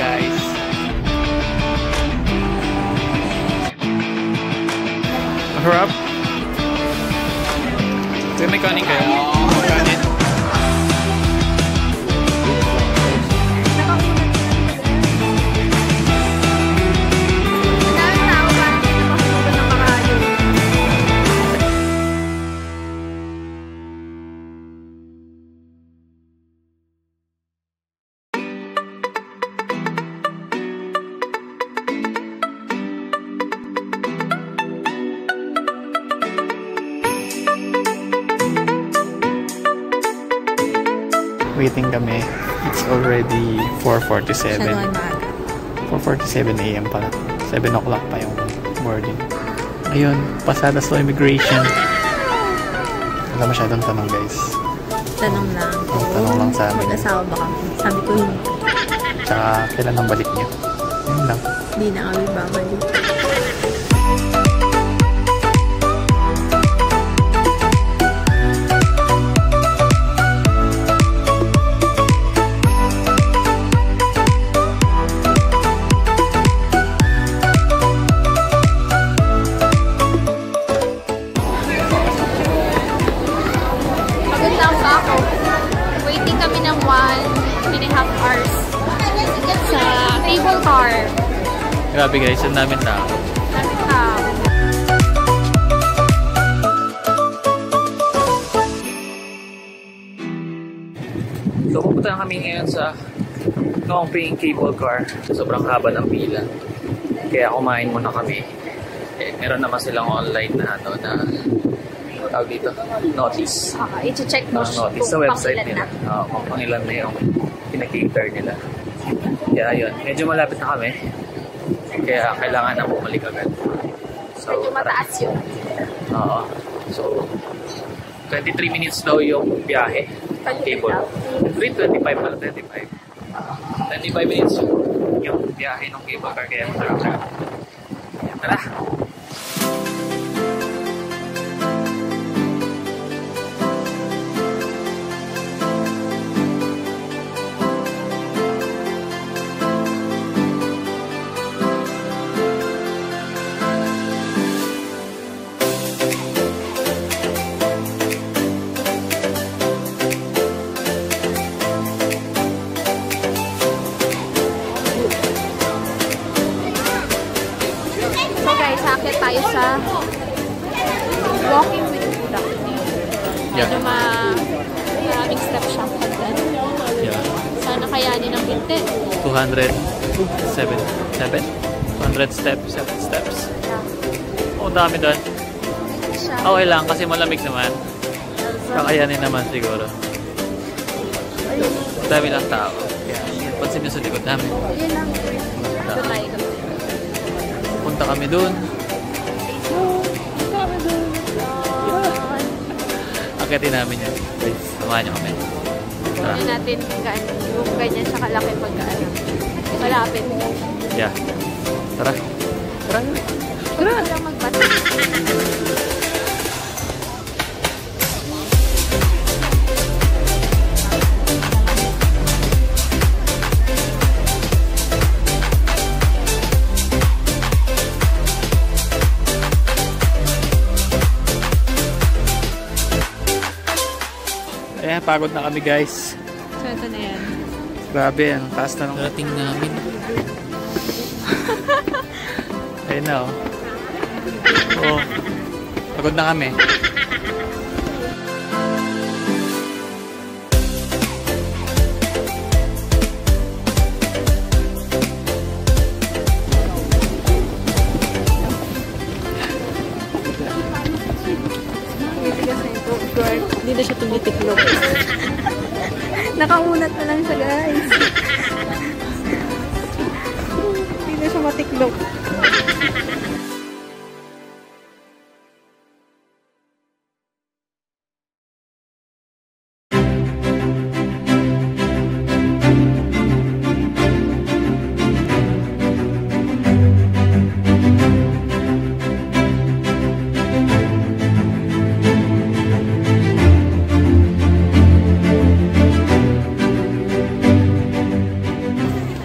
guys. Harap. Ito may kanin kayo. Kanin. Waiting kami. It's already 4:47. 4:47 AM pala. 7 o'clock pa yung boarding. Ayun, pasada sa immigration. Wala masyadong tanong guys. Tanong lang. Tanong lang sa amin. Mag-asawa ba kami? Sabi ko hindi. Tsaka kailan ang balik niyo? Yun lang. Hindi na kami babalik. Waiting kami ng 1.5 hours sa cable car. Grabe guys, ang namin tao. So, pupunta na kami ngayon sa Nongping cable car. Sobrang haba ng pila. Kaya kumain muna kami. Meron naman silang online na tawag dito, notice. I-check mo notice sa website nila. Kung pangilan na yung pinag-cater nila. Kaya yun, medyo malapit na kami. Kaya kailangan na bumalik agad. So, medyo mataas yun. Oo. So, 23 minutes daw yung biyahe. Cable. 25 pala, 25. 25 minutes yung biyahe ng cable car. Kaya masarap siya. Tara! Akit tayo sa walking with Buddha. Medyo maraming step siya. Yeah. Sana kayanin ng binte. 200 steps. Yeah. Oh, dami doon. Okay lang kasi malamig naman. Kakayanin naman siguro. Dami lang tao. Yeah. Pansin nyo sa likod namin. Yun lang. Punta kami doon. Akitin namin yun. Guys, samahan nyo kami. Hindi natin kung ganyan siya kalaki pag malapit. Yeah. Tara. Tara. Tara lang magbata. Ayan, pagod na kami guys. So, ito na yan. Grabe, ang taas na ng rating namin. Ayun na oh. Oh, pagod na kami. Hindi na siya tumitiklop. Nakaunat na lang siya guys. Hindi na siya matiklop.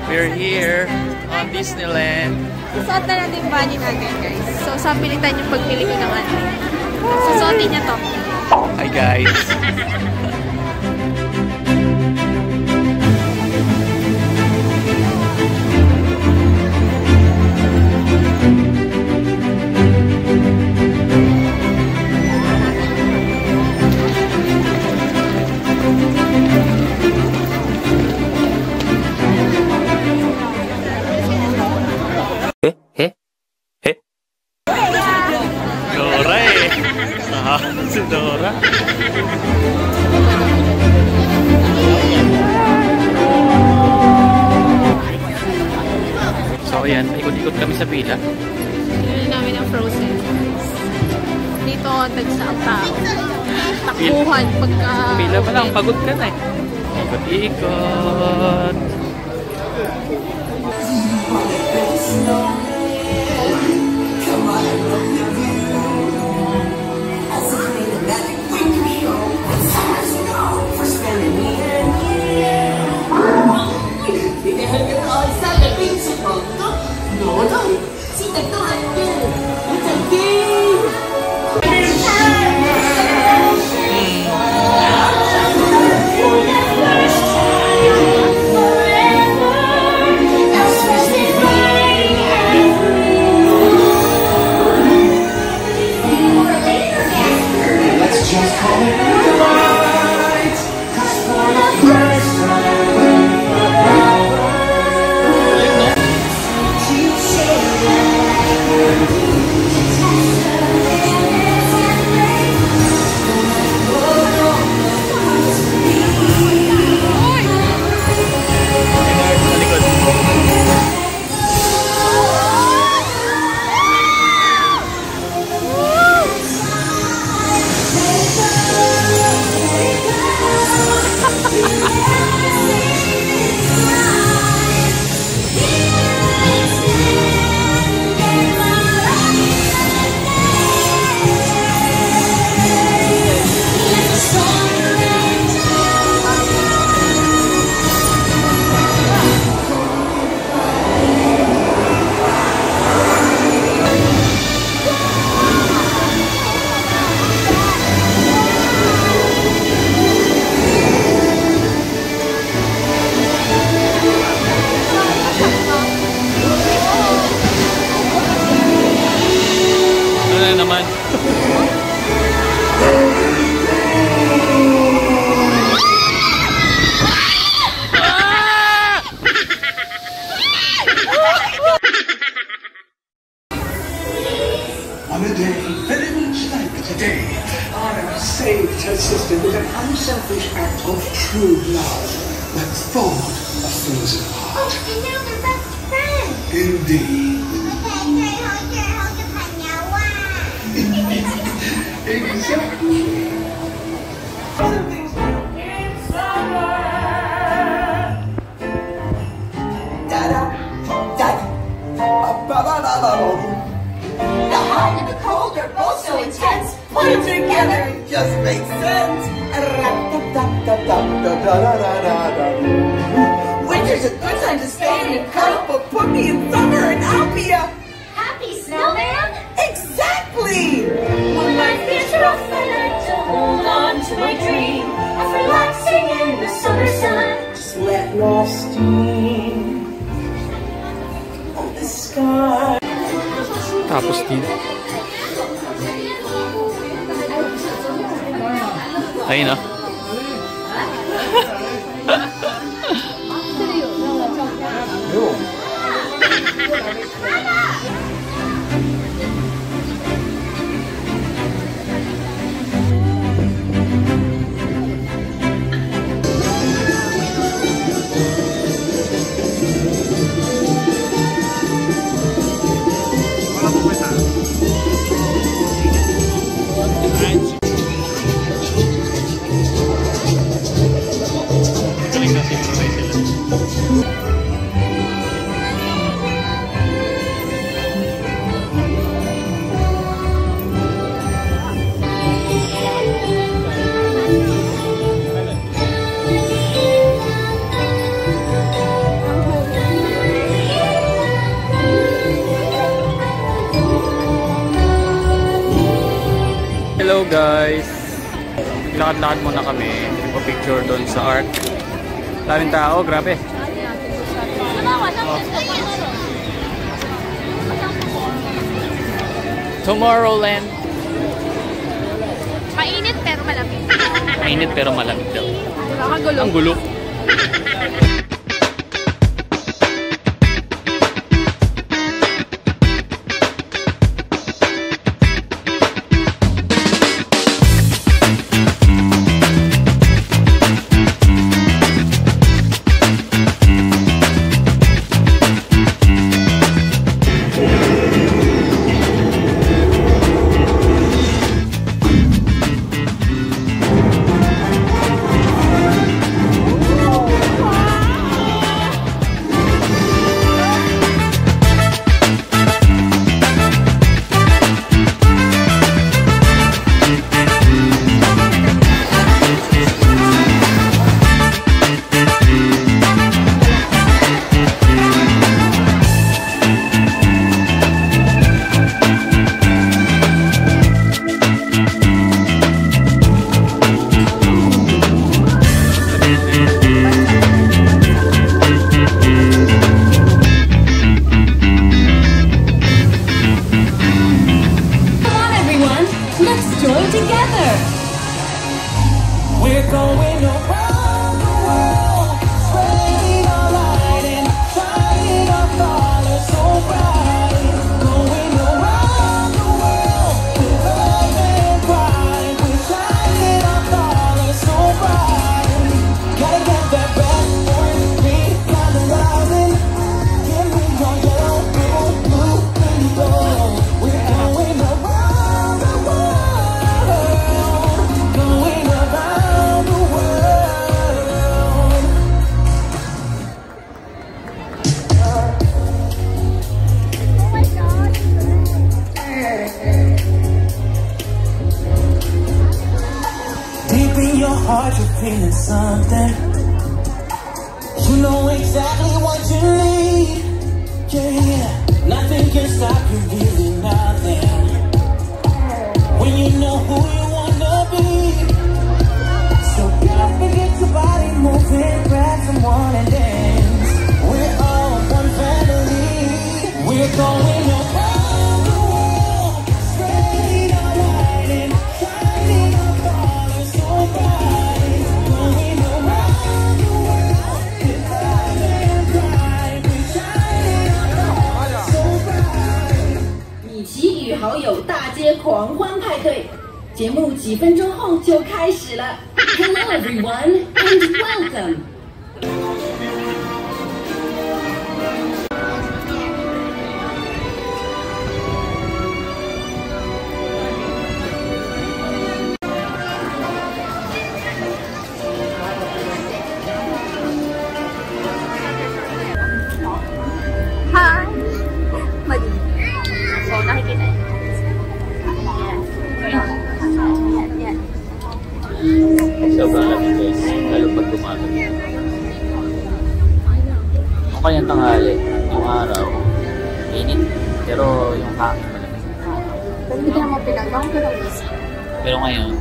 We're here on Disneyland. Susuot na natin yung bunny natin, guys. So, sa pilitan yung pagpili ko ng ano. Susuotin niya to. Hi, guys. Dora eh. Si Dora. So ayan, ikot-ikot kami sa pila. Pinili namin ang Frozen. Dito, tagsa ang tao. Takbuhan pagka... Pila pa lang, pagod ka na eh. Ikot-ikot. Naman. On a day very much like today, Anna saved her sister with an unselfish act of true love that thawed a frozen heart. Oh, and now they're best friends. Indeed. Exactly. The hot and the cold are both so intense. Put them together, it just makes sense. Winter's a good time to stay in and cuddle, but put me in summer and I'll be a happy snowman. Exactly. When life is rough, I like to hold on to my dream of relaxing in the summer sun. Just let your steam on the sky. Tapos din. Ayun ah. guys. Lakad-lakad muna kami. Picture doon sa Arc. Daming tao, grabe. Tomorrowland. Mainit pero malamig. Mainit pero malamig daw. Ang gulo. Ang gulo. heart, you're feeling something. You know exactly what you need. Yeah, nothing can stop you, really nothing. When you know who you wanna be. So get up and get your body moving, grab someone and dance. We're all one family. We're going around the world, straight on lightning, shining our colors so bright. Going around the world, with love and pride, we're shining our colors so bright. 米奇与好友大街狂欢派对，节目几分钟后就开始了。Hello everyone and welcome. Hi! Madilim. So, nakikita niyo. Yan. Sobrang lamig guys, lalo pag dumagat. Ang kanyang tanghali, yung araw, init, pero yung hangin malamig. Pero hindi mo pinagawa ko lang isa. Pero ngayon,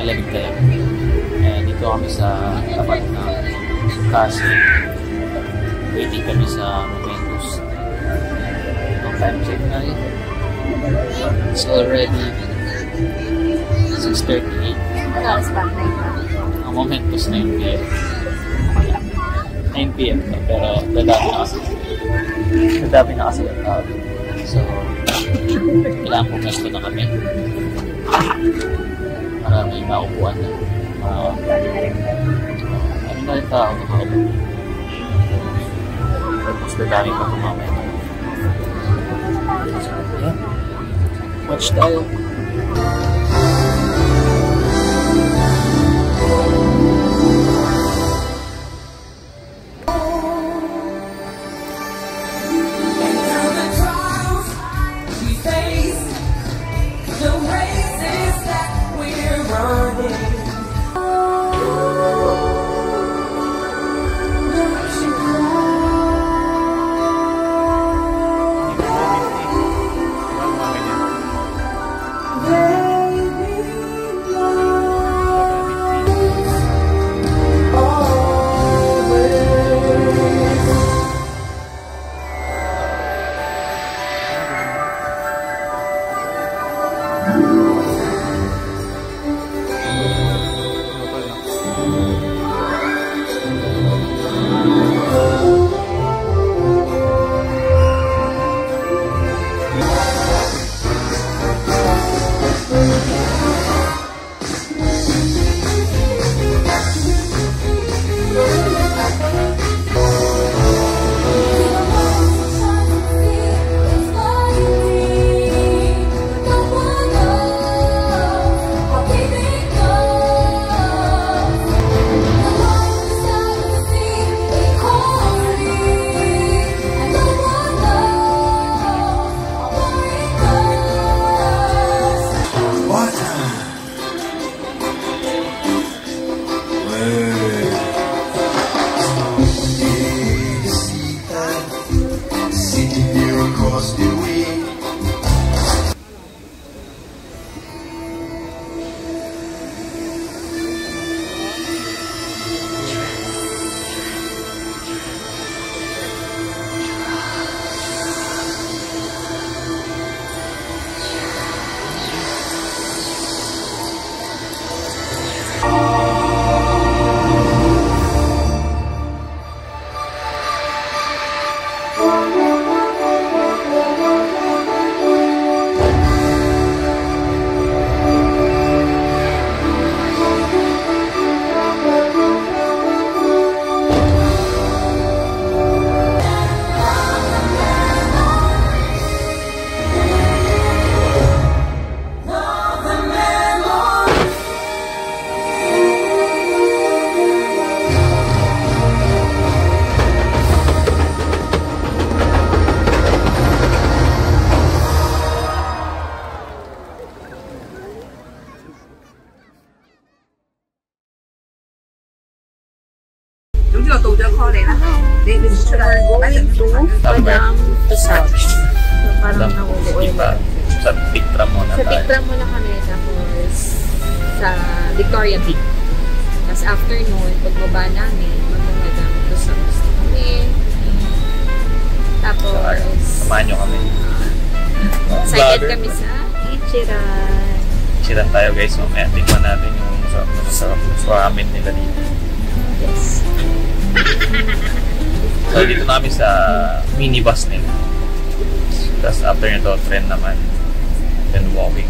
malamig talaga. Dito kami sa tapat na kasi waiting kami sa Momentos. Ang time check na rin. It's already 6:38. Nag-alas pa na ito. Ang Momentos 9 p.m. 9 p.m. na, pero dadami na kasi ang tao. So, kailangan pumesto na kami. Marami maupuan na. Marami na rin tao nakaupo. Tapos dadami pa kumamaya. So, yeah. Watch tayo. There Madam Tussauds. So, parang nauuwi. Sa Pictram muna Sa tayo. Pictram muna kami, tapos sa Victoria Peak. Tapos afternoon, pagbaba namin, mag-Madam Tussauds kami. Tapos, Samahan nyo kami. excited kami sa Ichiran. Chilan tayo guys. Mamaya tingnan natin yung masarap ramen nila dito. Yes. So dito namin sa minibus nila. Tapos after nito, tren naman. Then walking.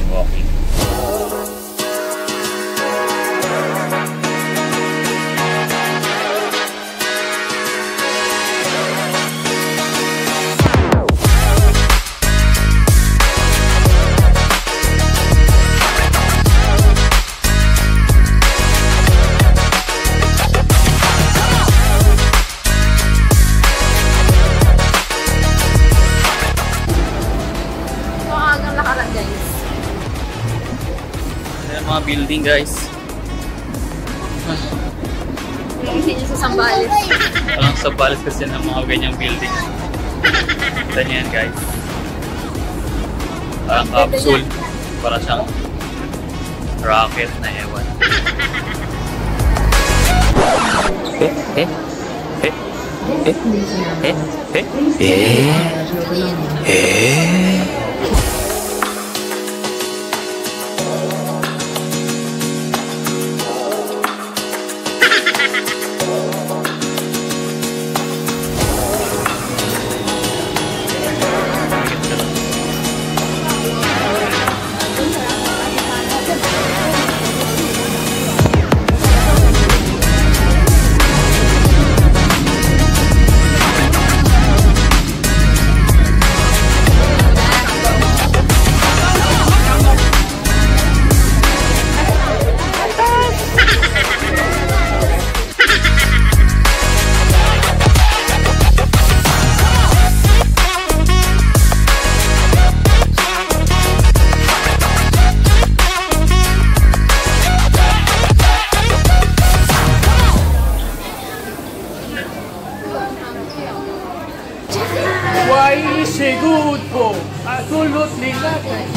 So, hanggang lakaran guys. Ayan mga building guys. Hindi niyo sa Sambales. Walang sa balas kasi ng mga ganyang building. Kita niyo yan guys. Parang capsule. Para siyang rocket na ewan. Why is good po? Absolutely nothing.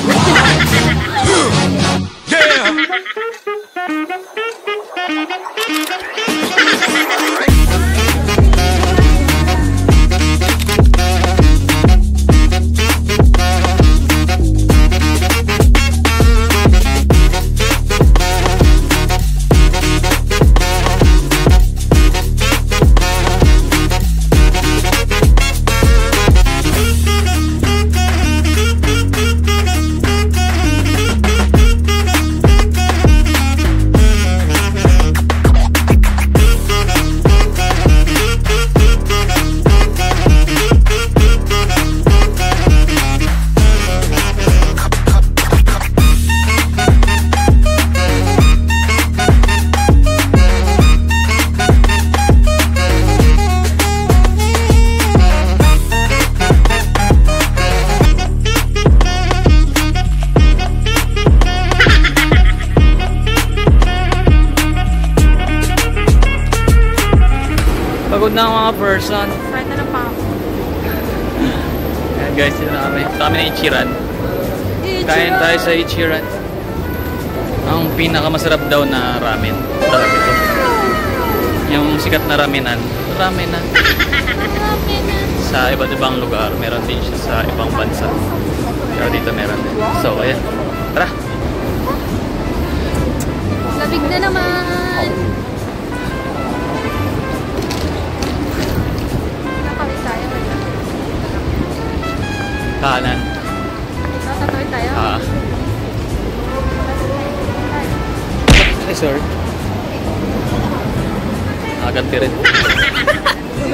Pagod na ang mga person. Kahit na lang pa ako. Ayan guys, dito na kami. Ito kami na Ichiran. Kain tayo sa Ichiran. Ang pinakamasarap daw na ramen. Talaga ito. Yung sikat na ramenan. Ramenan. Sa iba't ibang lugar. Meron din siya sa ibang bansa. Pero dito meron din. So, ayan. Tara! Labig na naman. Nakawin tayo. Kanan. Tatawid tayo. Ay, sorry. Nakaganti rin.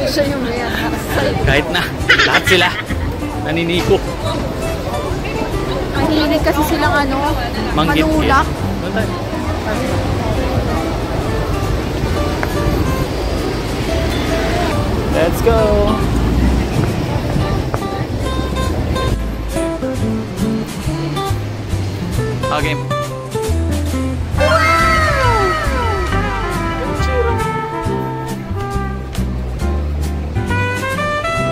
Siya yung mayan. Kahit na. Lahat sila. Naniniko. Ang hilig kasi silang ano, Manggit. manulak. Doon tayo. Let's go! Okay.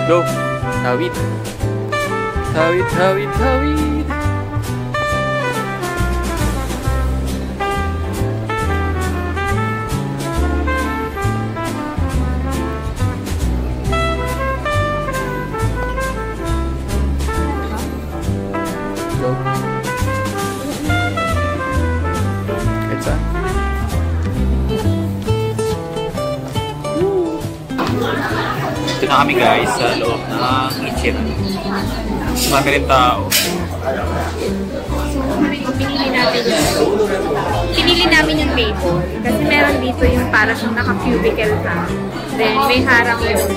Go! Tawid! Tawid, tawid, tawid! Go! It's on. Ito na kami guys sa loob ng kitchen. Marami rin tao. Pinili namin yung table. Kasi meron dito yung para siyang naka-cubicle ka. Then may harang yun.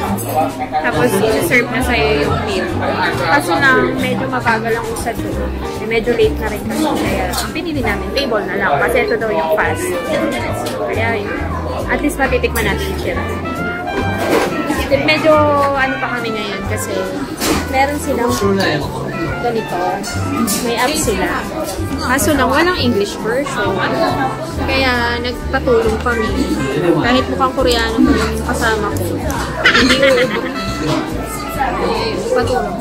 Tapos isi-serve na sa'yo yung meal. Kaso lang, medyo mabagal ang usad doon. Medyo late na rin kasi. Kaya ang pinili namin, table na lang. Kasi ito daw yung fast. Kaya yun. At least matitikman natin siya. Medyo ano pa kami ngayon kasi meron silang ganito. May app sila. Kaso lang walang English version. Kaya nagpatulong kami. Kahit mukhang Koreano ko yung kasama ko. Hindi na patulong.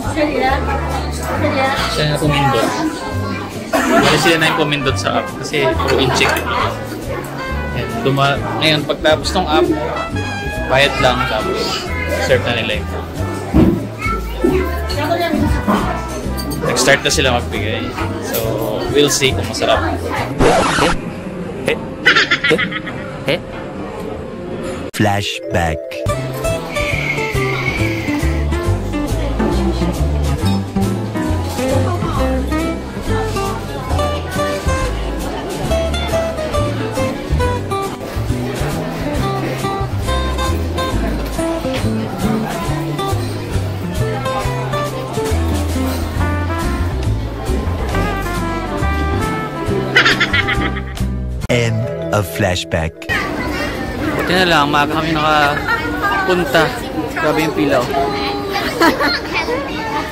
Siya na pumindot. Wala sila na yung pumindot sa app kasi puro in-check. Ngayon, pagtapos ng app, bayad lang tapos serve na nila yung nag-start na sila magbigay. So, we'll see kung masarap. Flashback. End of flashback. Buti na lang, maaga kami nakapunta. Grabe yung pila.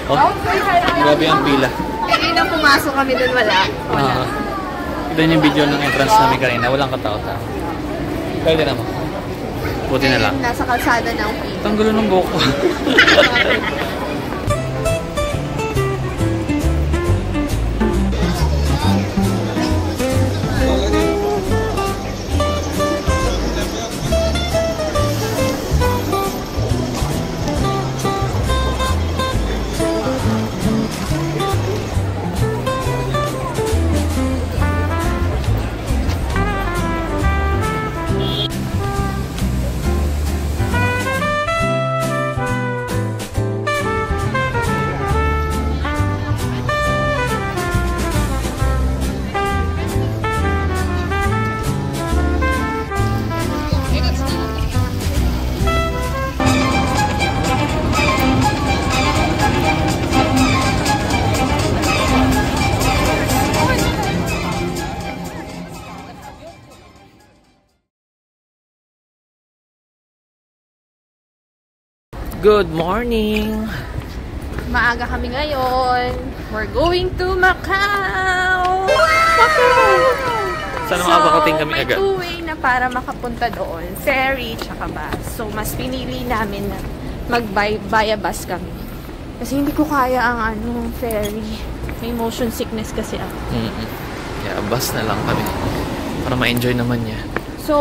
Oh, grabe yung pila. Hindi na pumasok kami doon, wala. Doon yung video ng entrance namin kanina, walang katao-tao. Pwede naman. Buti na lang. Nasa kalsada na ang pila. Tanggulo ng buhok ko. Good morning! Maaga kami ngayon. We're going to Macau! Macau! Sana makakarating kami agad. May two-way na para makapunta doon. Ferry, tsaka bus. So, mas pinili namin na mag-via bus kami. Kasi hindi ko kaya ang ferry. May motion sickness kasi ako. Yeah, bus na lang kami. Para ma-enjoy naman niya. So,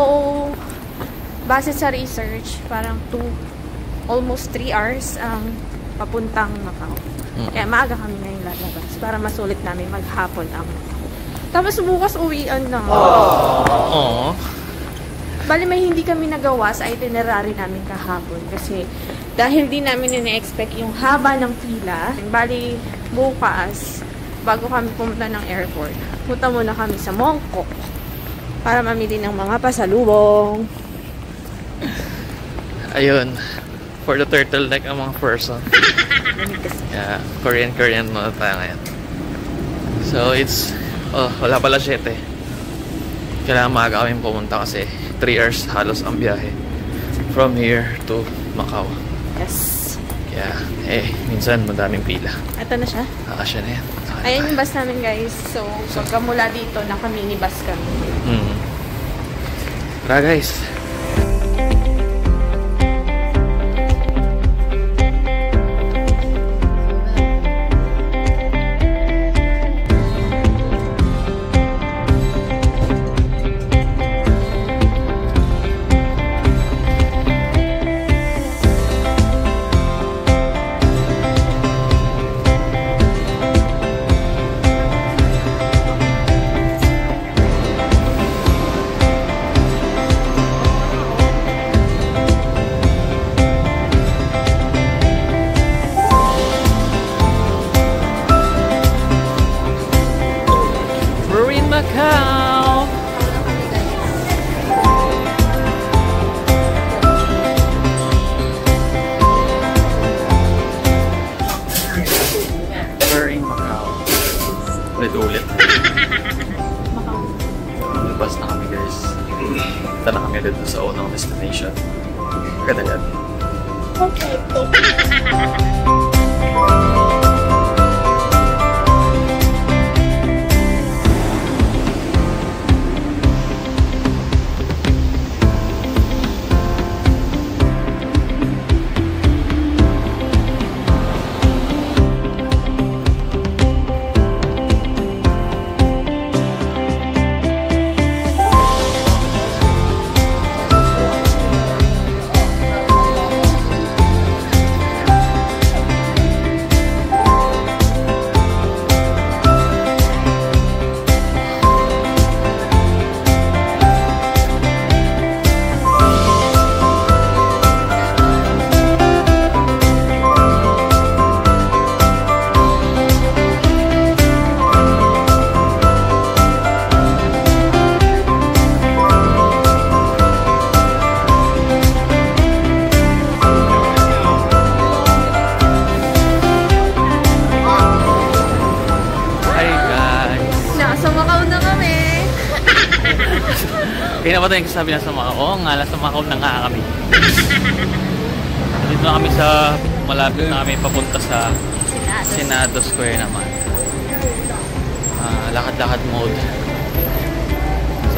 base sa research, parang almost 3 hours ang papuntang Macau. Kaya maaga kami ngayon lalabas para masulit namin maghapon ang Macau. Tapos bukas uwian na. Aww. Bali may hindi kami nagawa sa itinerary namin kahapon kasi dahil di namin ina-expect yung haba ng pila. Bali bukas, bago kami pumunta ng airport, punta muna kami sa Mongkok para mamili ng mga pasalubong. Ayun. For the turtleneck among person. Yeah, Korean muna tayo ngayon. So it's wala pala 7. Kailangan maaga kami pumunta kasi 3 hours halos ang biyahe from here to Macau. Yes. Yeah, minsan madaming pila. Ito na siya. Siya na yan. Ayan yung bus namin guys. So pagka mula dito, naka-minibus kami. Tara guys. agad sa unang destination. Agad-agad. Okay. Kaya na ba ito yung sabi na sa Macau? Oo nga, nasa Macau na nga kami. Dito na kami sa, malapit na kami papunta sa Senado Square naman. Lakad-lakad mode.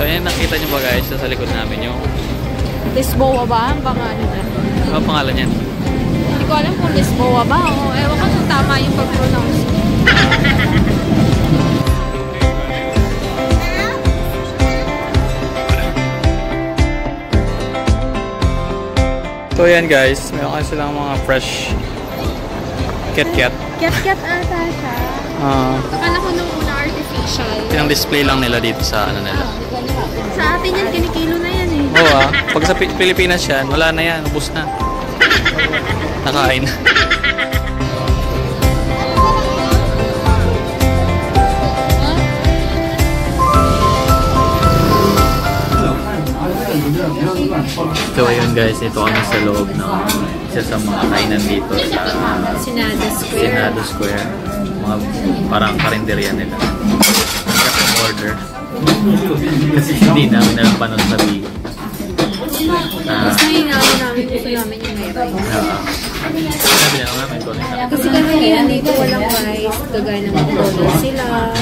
So yan, nakita nyo ba guys, sa likod namin yung Lisboa ba ang pangalan niya? ano pangalan yan? Hindi ko alam kung Lisboa ba o ewan ko kung tama yung pag-pronounce. So yan guys, meron kasi silang mga fresh cat-cat. Cat-cat ata siya. Akala ko nung una artificial. Pinang-display lang nila dito sa ano nila. Sa atin yan, kinikilo na yan eh. Oo pag sa Pilipinas yan, wala na yan, ubos na. Nakain. So ayun guys, ito kami sa loob ng isa sa mga kainan dito sa Senado Square. Mga parang karinderya nila. Kapag order. Kasi hindi namin nalampanon sa Big. Gusto yung namin, gusto namin yung meron. Sabi na namin ko. Kasi kami dito walang rice, kagaya ng McDonald's sila.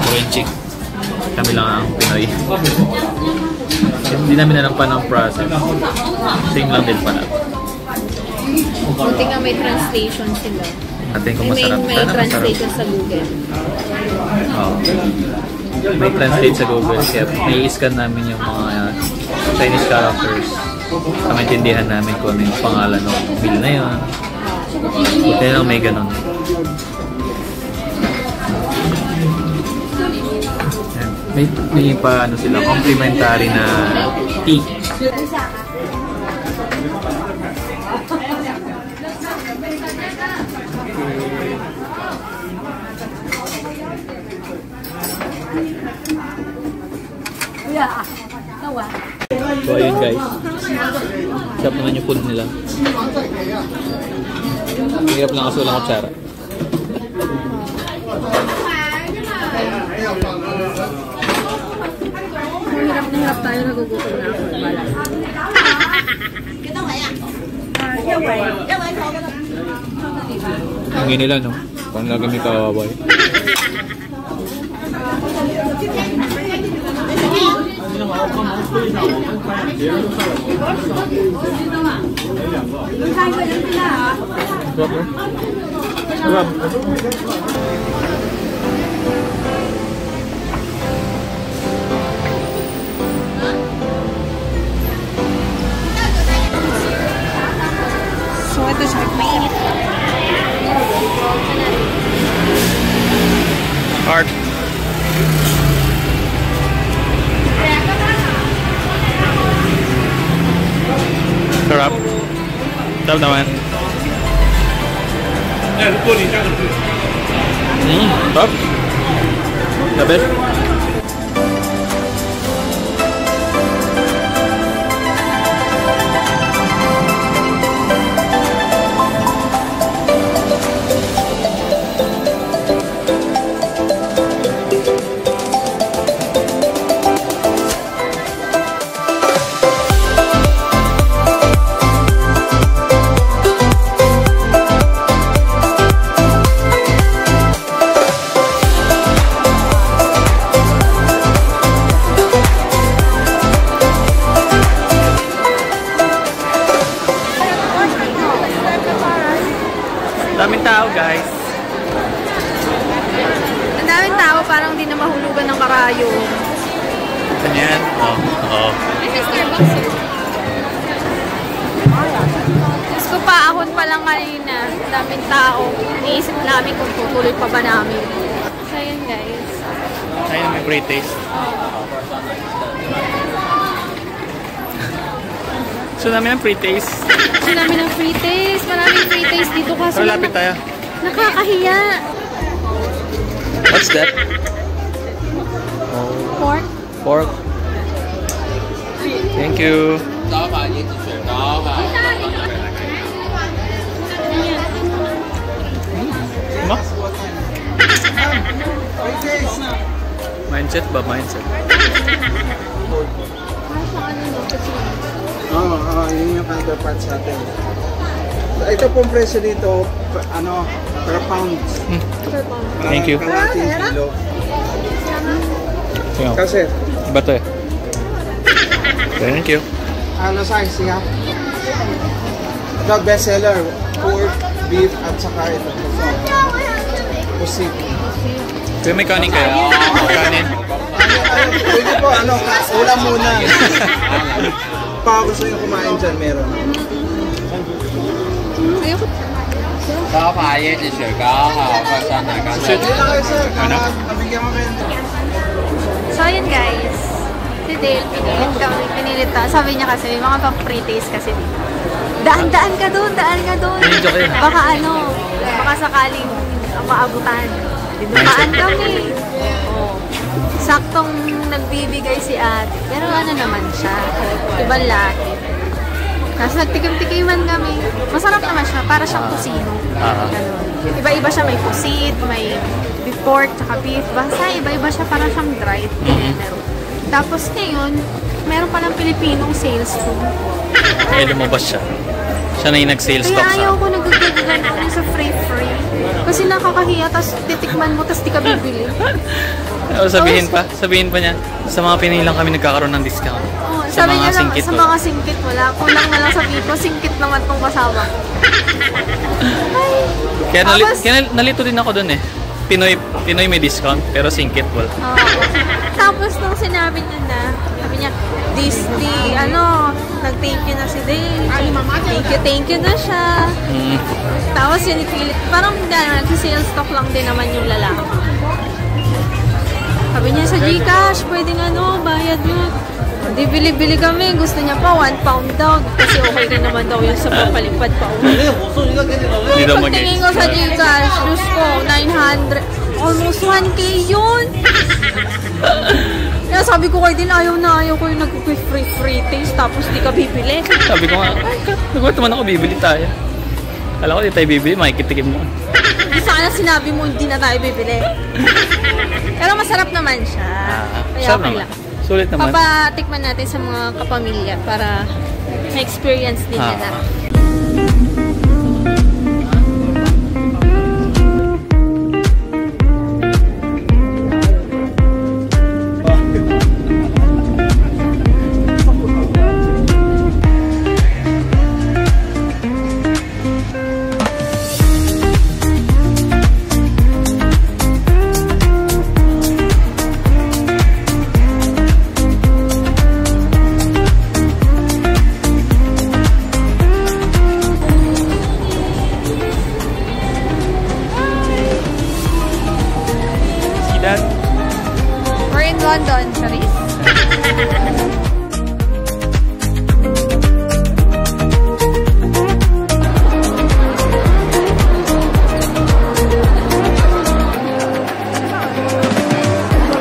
Korean chick. Kami lang ang Pinoy. Hindi namin nalampan ang process. Same lang din pala. Buti nga may translation sila. Atin kung masarap. May translation sa Google. May translate sa Google. Kaya i-scan namin yung mga Chinese characters. Para maintindihan namin kung ano yung pangalan ng bill na yun. Buti lang may ganun. May pa ano sila, complimentary na tea. So ayun guys, sarap naman yung food nila. Hirap lang kasi walang kutsara. Hirap na hirap tayo, nagugutom na ako. Ang nila no? Parang lagi may kawaboy. Sarap. So ito siya, mainit. Art. Sarap. Sarap naman. Sarap. The best. tao, guys. Ang daming tao, parang hindi na mahulugan ng karayo. Ganyan. Oo. This is Starbucks, sir. Diyos ko pa, ahon pa lang kanina. Daming tao. Iniisip namin kung tutuloy pa ba namin. So, yun guys. Ayun, may great taste. So, namin ang free taste. Gusto namin ng free taste. Maraming free taste dito kasi. Pero lapit tayo. Nakakahiya. What's that? Pork. Pork. Thank you. Ma? Mindset ba? Mindset. Yun yung counterpart sa atin. Ito pong presyo dito, per pound. Thank you. Kalating kilo. Kasi? Iba to eh. Thank you. Ano size, yeah? Ito, bestseller. Pork, beef, at saka ito. Pusik. So may kanin kayo? Kanin? Pwede po, ulam muna. Baka gusto nyo kumain dyan, meron. Ayoko. Nabigyan mo kayo. So, yun guys. Si Dale, pinilit na. Sabi niya kasi, may mga free taste kasi dito. Daan ka doon. Baka sakaling maabutan. Dinumaan kami. Saktong nagbibigay si ate. Pero ano naman siya, ibang laki. Tapos nagtikim-tikiman kami. Masarap naman siya, para siyang kusino. Iba-iba siya, may pusit, may beef pork, tsaka beef. Basta iba-iba siya, para siyang dried. Tapos ngayon, meron palang Pilipinong sales room. Eh, lumabas siya. Siya na yung nag-sales talk sa... Kaya ayaw ko nagagagano sa free. Kasi nakakahiya, tapos titikman mo, tapos di ka bibili. Sabihin pa niya, sa mga Pinoy lang kami nagkakaroon ng discount. Sa sabi mga niya lang, singkit sa mga singkit wala. Kulang na lang sabihin ko, singkit naman tong kasama. Kaya nalito din ako dun eh. Pinoy may discount, pero singkit wala. Tapos nung sinabi niya na, sabi niya, nag-thank you na si Dale. Thank you na siya. Tapos yun, parang nag-sales talk lang din naman yung lalaki. Sabi niya sa Gcash, pwedeng bayad mo. Hindi, bili-bili kami. Gusto niya pa, 1 pound daw. Kasi okay rin naman daw yun sa papalipad pa. Pagtingin ko sa Gcash, Diyos ko, 900. Almost 1K yun. Kaya sabi ko kayo din, ayaw ko yung nag-free taste. Tapos di ka bibili. Sabi ko nga, nagwat naman ako, bibili tayo. Kala ko di tayo bibili, makikitikim mo. Sana sinabi mo, hindi na tayo bibili. Pero masarap naman siya. Kaya okay lang. Sulit naman. Papatikman natin sa mga kapamilya para ma-experience din nila. We're in London, Paris.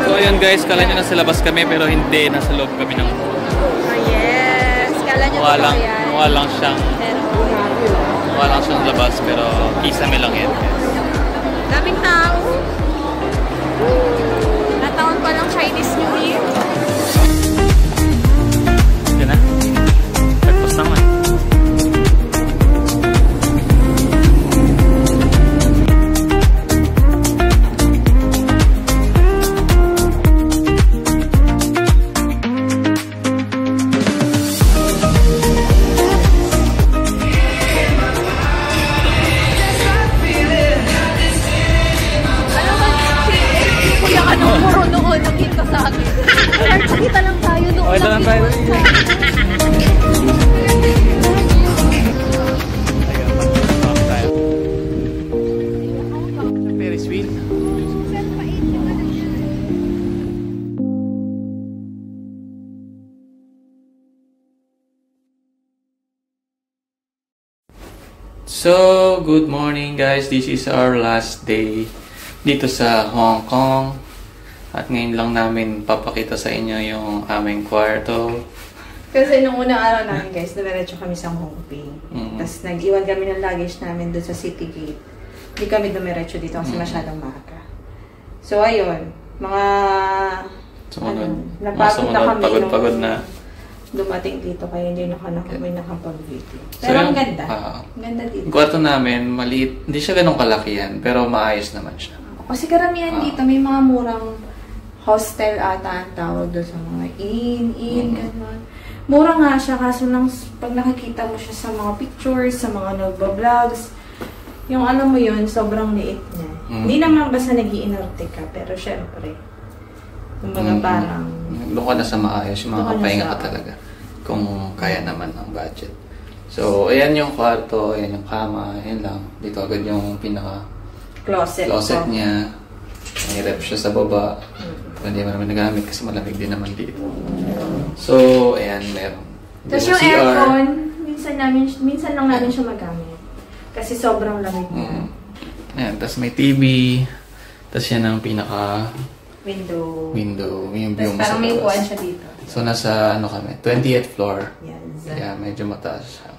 So ayun guys, kala nyo nasa labas kami pero hindi, nasa loob kami ng Yes, kala nyo mukha lang siyang labas pero kisame lang yan guys. Daming tao. Nataon pa lang Chinese New Year. Yan na. Breakfast naman. Yes, I feel it. So, good morning guys. This is our last day dito sa Hong Kong. At ngayon lang namin papakita sa inyo yung aming kwarto. Kasi nung unang araw namin guys, dumiretso kami sa Hongping. Tapos nag-iwan kami ng luggage namin doon sa City Gate. Hindi kami dumiretso dito kasi masyadong maaga. So ayun, napagod na kami pagod na dumating dito kaya hindi kami nakapag-video. Pero ang ganda. Ganda dito. Kwarto namin, maliit. Hindi siya ganun kalakihan, pero maayos naman siya. Kasi karamihan dito, may mga murang hostel ata ang tawag doon sa mga gano'n. Mura nga siya, kaso lang pag nakikita mo siya sa mga pictures, sa mga nagba-vlogs, yung ano mo yun, sobrang liit niya. Hindi naman basta nag-iinarte ka, pero syempre, kumbaga parang doon ka na sa maayos, yung mga kapahinga ka talaga. Kung kaya naman ang budget. So, ayan yung kwarto, ayan yung kama, ayan lang. Dito agad yung pinaka-closet niya. May rep siya sa baba. Hindi naman nagamit kasi malamig din naman dito. So, ayan, meron. Tapos yung aircon, minsan lang namin siya magamit. Kasi sobrang lamig niya. Ayan, tapos may TV. Tapos yan ang pinaka window. Yung view mo sa parang may upuan siya dito. So, nasa kami? 20th floor. Yes. Yeah, medyo mataas siya.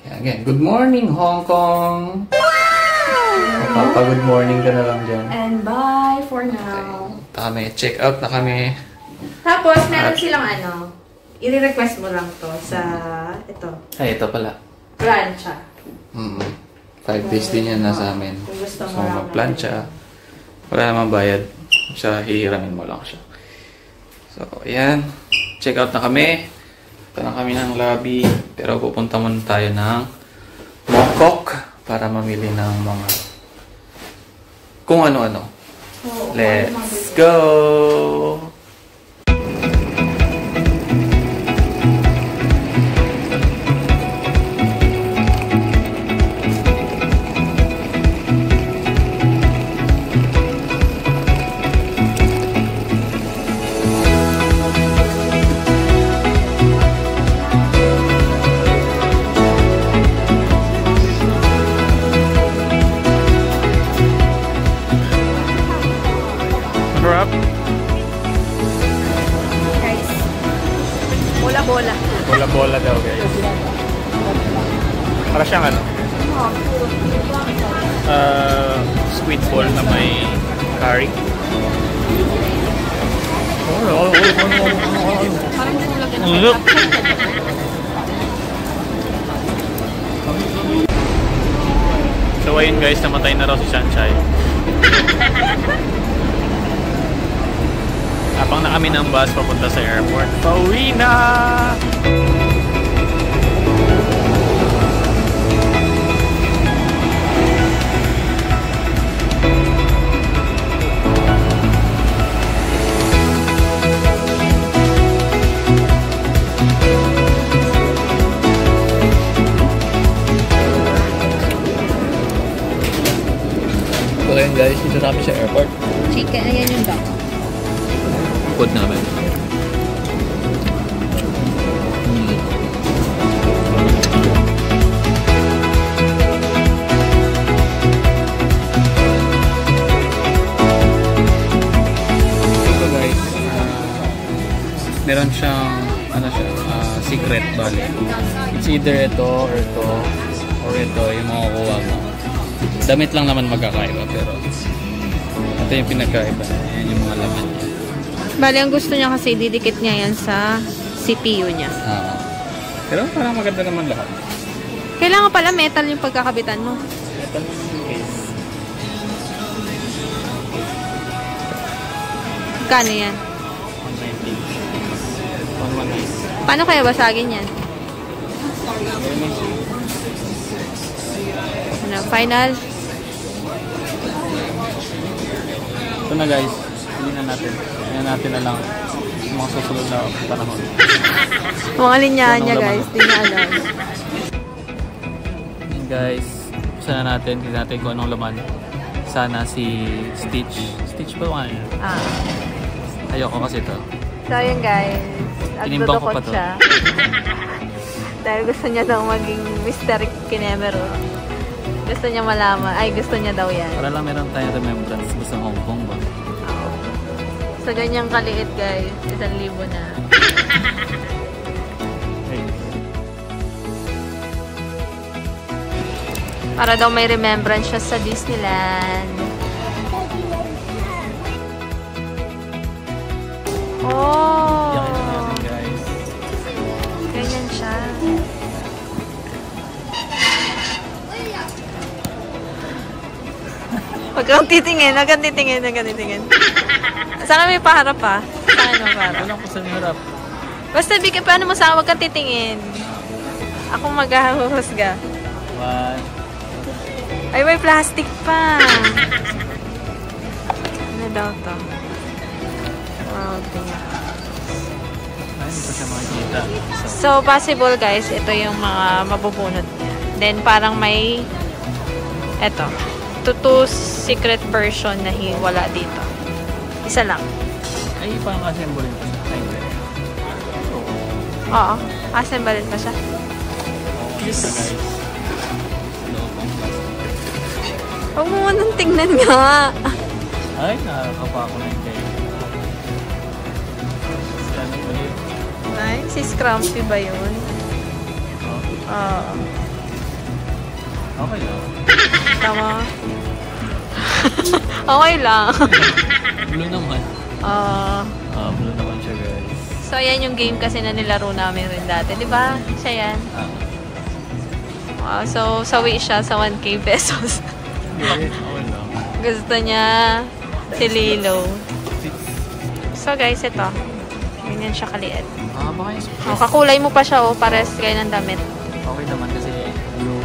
Yeah, again, good morning, Hong Kong! Good morning ka na lang dyan. And bye for now. Kami, check out na kami. Tapos, meron silang i-request mo lang to sa ito. Ay, ito pala. Plancha. 5 days din yan nasa amin. Kung gusto mo so, mag-plancha. Wala namang bayad. Siya, hihiramin mo lang siya. So, ayan. Check out na kami. Ito na kami ng lobby. Pero pupunta muna tayo ng Mongkok para mamili ng mga kung ano-ano. Let's go! Bola daw guys. Para siyang squid ball na may curry. So ayun guys, namatay na raw si Sunshine. Habang na kami ng bus papunta sa airport. Pauwi na! So ayun guys, dito na kami sa airport. Chicken, ayan yung dog. Food namin. Ito guys, meron siyang secret bali. It's either ito or ito or ito yung makukuha mo. Damit lang naman magkakaiba pero ito yung pinagkaiba. Ayan yung mga laman niya. Bali, ang gusto niya kasi didikit niya yan sa CPU niya. Pero parang maganda naman lahat. Kailangan pala metal yung pagkakabitan mo. Metal case. Kano yan? 190. Paano kaya basagin yan? Final? Ito na guys. Hindi na natin. Ayan natin na lang yung mga susunod na panahon. Mga linyahan niya guys. Hindi niya alam. Ayan guys. Gusto na natin. Hindi natin kung anong laman. Sana si Stitch. Stitch ba yung ano? Ah. Ayoko kasi ito. So yun guys. At Tinimbang ko pa to. siya. Dahil gusto niya daw maging Mr. Kinemero. Gusto niya malaman. Ay, gusto niya daw yan. Para lang meron tayong remembrance sa Hong Kong ba? Oo. So, ganyang kaliit guys. 1,000 na. Para daw may remembrance siya sa Disneyland. Oh! Yakin na natin guys. Ganyan siya. Huwag kang titingin, huwag kang titingin, huwag kang titingin. Sana may paharap pa. Saan mo paharap? Walang ko sa harap. Basta bigyan, paano mo sa huwag kang titingin. Ako maghahuhusga. 1. Ay, may plastic pa. Ano daw to? Wow, tingnan. Ay, hindi ko siya makikita. So, possible guys, ito yung mga mabubunot niya. Then, parang may eto. Two secret version na wala dito. Isa lang. Ay, parang assemble pa siya. Ay, hindi. Oo. Assemble pa siya. Yes. Guys. Huwag mo nang tingnan nga. Ay, nakakapa ako na yung kayo. Scan ko yun. Ay, si Scrumpy ba yun? Oo. Okay lang. Tama. Okay lang. Blue naman. Blue naman siya guys. So, yan yung game kasi na nilaro namin rin dati. Diba? Siya yan. Wow, so, sawi siya sa 1K pesos. Okay lang. Gusto niya si Lilo. So, guys, ito. Ganyan siya kaliit. Baka yung kakulay mo pa siya, pares kayo ng damit. Okay naman kasi blue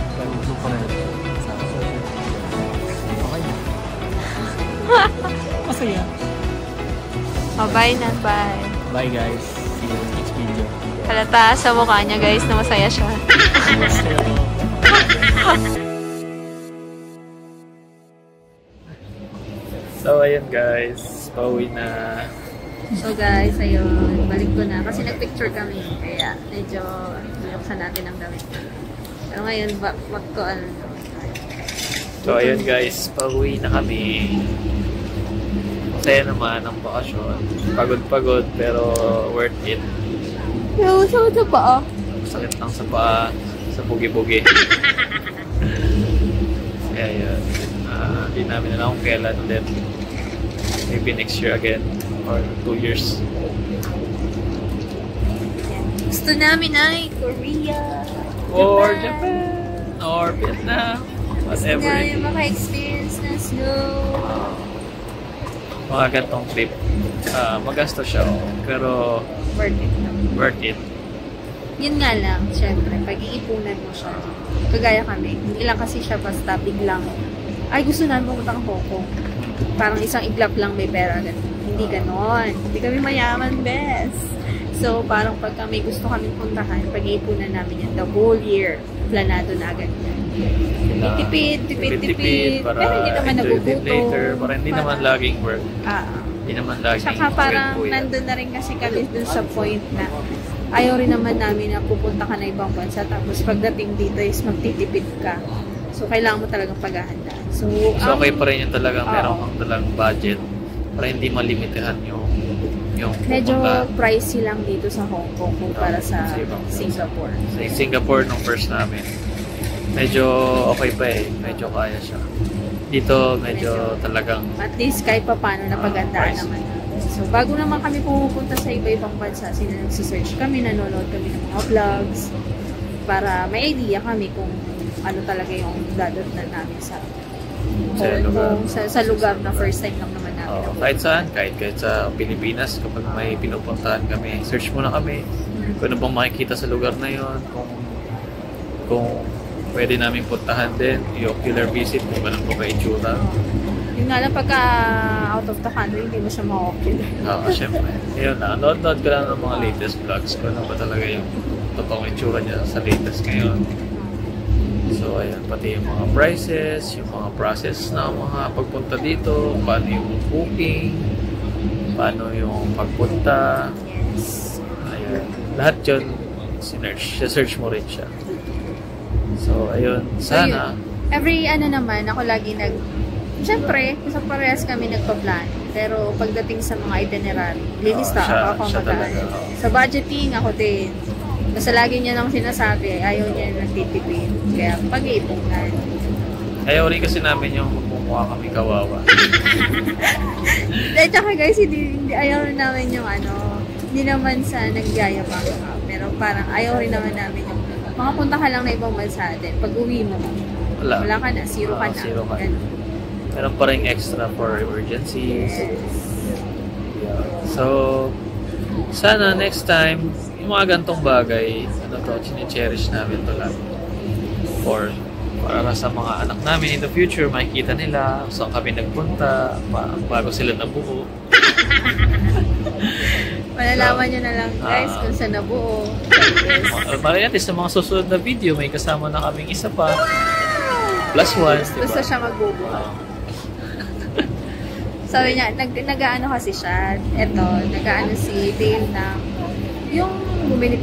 pa rin. Okay na. Masaya. Bye na, bye. Bye guys. See you in the next video. Halata sa mukha niya guys na masaya siya. So ayun guys, pauwi na. So guys, ayun, balik ko na. Kasi nagpicture kami, kaya medyo niluksan natin ang damit. Pero ngayon, wag ko ano. So ayun guys, pauwi na kami. Masaya naman ang bakasyon. Pagod-pagod pero worth it. Yung sakit sa paa. Sakit lang sa paa, sa bugi-bugi. Kaya yun. Hindi namin alam kung kailan din. Maybe next year again. Or 2 years. Gusto namin ay Korea, Or Japan. Or Vietnam. Whatever. Gusto namin maka-experience ng snow. Mga gantong trip. Magasto siya. Pero worth it. Yun nga lang, syempre, pag-iipunan mo siya. Kagaya kami, hindi lang kasi siya basta biglang, ay gusto namin pumunta ng Hong Kong. Parang isang iglap lang may pera. Hindi ganon. Hindi kami mayaman, best. So, parang pag may gusto kami puntahan, pag-iipunan namin yan the whole year. Planado na agad yan. Tipid. Pero hindi naman nagugutom. Para hindi naman laging work. Hindi naman laging Tsaka parang nandun na rin kasi kami dun sa point na ayaw rin naman namin na pupunta ka na ibang bansa tapos pagdating dito is magtitipid ka. So, kailangan mo talagang paghahandaan. So, okay pa rin yung talagang meron kang talagang budget para hindi malimitahan yung medyo pupunta. pricey lang dito sa Hong Kong kumpara sa Singapore. Sa Singapore nung first namin, medyo okay pa eh. Medyo kaya siya. Dito, medyo talagang at least kahit pa paano napagandaan naman. So, bago naman kami pupunta sa iba-ibang bansa, nagsisearch kami, nanonood kami ng mga vlogs para may idea kami kung ano talaga yung dadotnan namin sa lugar na first time lang naman namin. Kahit saan, kahit sa Pilipinas, kapag may pinupuntahan kami, search muna kami kung ano bang makikita sa lugar na yon, kung pwede namin puntahan din, yung ocular visit, kung ganun po kayo itsura. Yun nga lang, pagka out of the country, hindi mo siya ma-ocular. Siyempre. Yun na, nood ko lang ng mga latest vlogs ko ano ba talaga yung totoong itsura niya sa latest ngayon. So, ayan, pati yung mga prices, yung mga process na mga pagpunta dito, paano yung booking, paano yung pagpunta. Ayan, lahat yun search mo rin siya. So, ayun. Sana. Every naman, ako lagi Siyempre, sa parehas kami nagpa-plan. Pero pagdating sa mga itinerary, lilista ako mag-ano. Sa budgeting, ako din. Basta lagi niya nang sinasabi, ayaw niya nagtitipid. Kaya pag-iipunan. Ayaw rin kasi namin yung mukha kami kawawa. At saka guys, hindi ayaw rin namin yung hindi naman sa nagyayabang ka. Pero parang ayaw rin naman namin yung makapunta ka lang na ibang bansa din. Pag uwi mo, wala ka na, zero ka na. Zero ka. Meron pa rin extra for emergencies. Yes. So, sana next time, yung mga gantong bagay, chine-cherish namin to lang. Para sa mga anak namin in the future, makikita nila saan kami nagpunta, bago sila nabuo. Malalaman nyo na lang guys kung saan nabuo. Mariatis sa mga susunod na video, may kasama na kaming isa pa. +1, diba? Gusto siya magbubuo. Sabi niya, nag-aano kasi siya. Nag-aano si Dale na yung bumili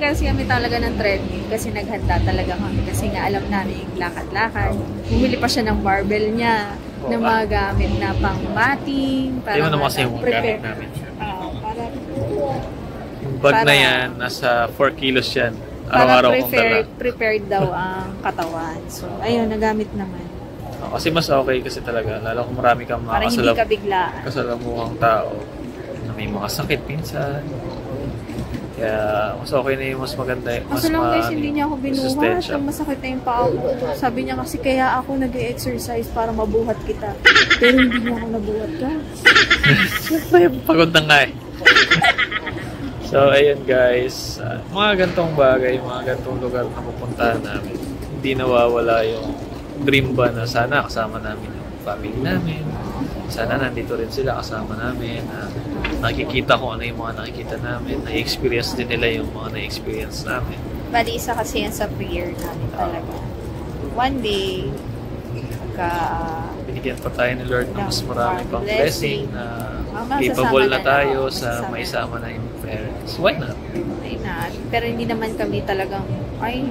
kasi kami talaga ng treadmill kasi naghanda talaga kami kasi nga alam namin yung lakad-lakad. Bumili pa siya ng barbell niya na mga gamit na pang matting. Hindi mo naman kasi yung gamit namin. Yung bag na yan, nasa 4 kilos yan. Araw-araw kong dala. Prepared daw ang katawan. So, ayun, nagamit naman. Kasi mas okay kasi talaga, lalo kung marami kang mga kasalamuhang tao na may mga sakit minsan. Kaya mas okay na yung mas maganda. Kaso lang guys, hindi niya ako binuhat. Masakit na yung paa ko. Sabi niya kasi kaya ako nag-exercise para mabuhat kita. Pero hindi niya ako nabuhat ka. Pagod na nga eh. So, ayun guys. Mga gantong bagay, mga gantong lugar na pupuntahan namin. Hindi nawawala yung dream ba na sana kasama namin yung family namin. Sana nandito rin sila kasama namin. Nakikita ko ano yung mga nakikita namin. Na-experience din nila yung mga na-experience namin. Bali, isa kasi yan sa prayer namin talaga. One day, binigyan pa tayo ni Lord ng mas marami pang blessing na capable na tayo sa maisama na yung parents. Why not? Why not? Pero hindi naman kami talagang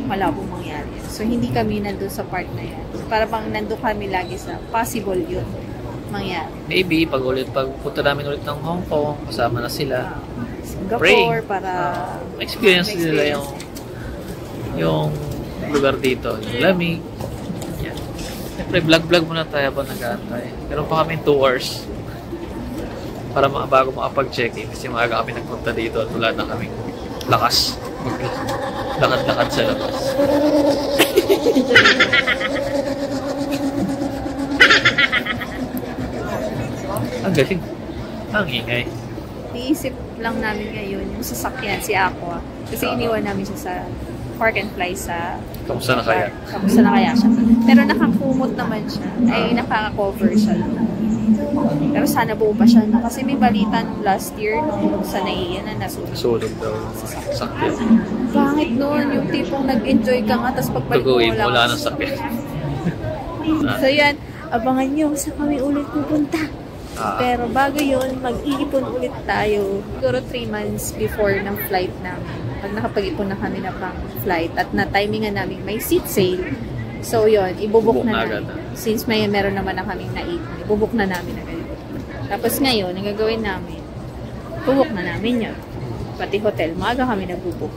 malabong mangyari. So, hindi kami nandun sa part na yan. Para bang nandun kami lagi sa possible yun mangyari. Maybe, pagpunta namin ulit ng Hong Kong, kasama na sila. Singapore, para experience nila yung lugar dito. Yung lamig. Yan. Siyempre, vlog muna tayo habang nag-aantay. Meron pa kami 2 hours para bago makapag-check-in. Kasi maaga kami nagpunta dito at wala na kaming lakas. Lakad-lakad sa labas. Ang galing. Ang ingay. Iisip lang namin ngayon yung sasakyan, si Aqua. Kasi iniwan namin siya sa park and fly sa... Kamusta na kaya? Kamusta na kaya siya. Pero nakakumot naman siya. Ay, nakaka-cover siya. Pero sana buo pa siya. Kasi may balita nung last year, nung sa naiyan na nasunog daw. Sakyan. Pangit nun, yung tipong nag-enjoy ka nga, tapos pagbalik mo wala ng sakyan. So yan, abangan nyo sa kami ulit pupunta. Pero bago yun, mag-iipon ulit tayo. Siguro 3 months before ng flight namin. Pag nakapag-ipon na kami na pang flight at na-timingan namin may seat sale. So yun, ibubuk na namin. Since meron naman na kaming naipon, ibubuk na namin agad. Tapos ngayon, ang gagawin namin, bubuk na namin yun. Pati hotel, maaga kami nagbubuk.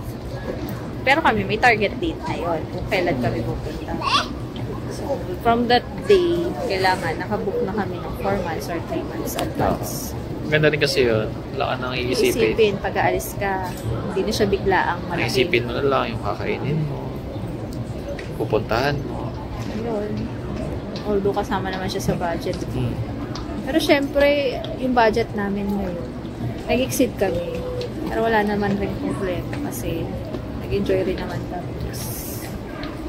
Pero kami may target date na yun, kung kailan kami pupunta. So, from that day, kailangan nakabook na kami ng 4 months or 3 months advance. Ganda rin kasi yun. Wala ka nang iisipin. Pag aalis ka, hindi na siya bigla ang malaki. Iisipin mo na lang yung kakainin mo, pupuntahan mo. Yun. Although kasama naman siya sa budget. Pero syempre, yung budget namin ngayon, nag-exceed kami. Pero wala naman rin problema kasi nag-enjoy rin naman kami.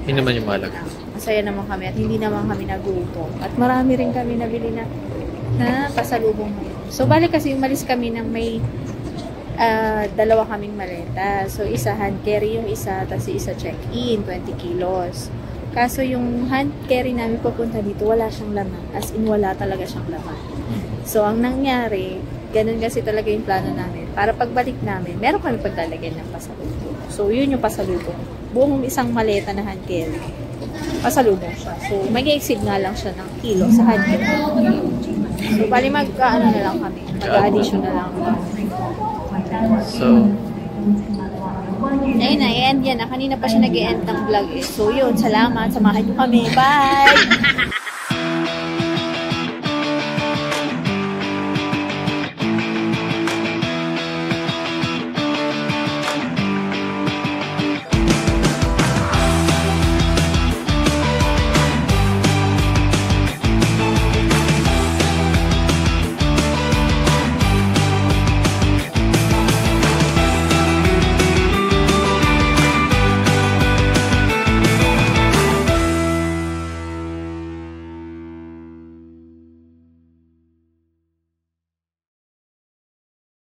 Yun naman yung mahalaga. Masaya naman kami at hindi naman kami nagutom. At marami rin kami nabili na pasalubong ngayon. So, balik kasi umalis kami ng may 2 kaming maleta. So, isa hand carry yung isa, tapos isa check-in, 20 kilos. Kaso yung hand carry namin papunta dito, wala siyang laman. As in, wala talaga siyang laman. So, ang nangyari, ganun kasi talaga yung plano namin. Para pagbalik namin, meron kami paglalagyan ng pasalubong. So, yun yung pasalubong. Buong isang maleta na hand carry. Pasalubong siya. So, mag-exceed nga lang siya ng kilo sa hand carry. So, bali mag-ano na lang kami. Mag-addition na lang kami. So, ayun na, i-end yan. Kanina pa siya nag-i-end ng vlog eh. So, yun. Salamat. Samahan nyo kami. Bye!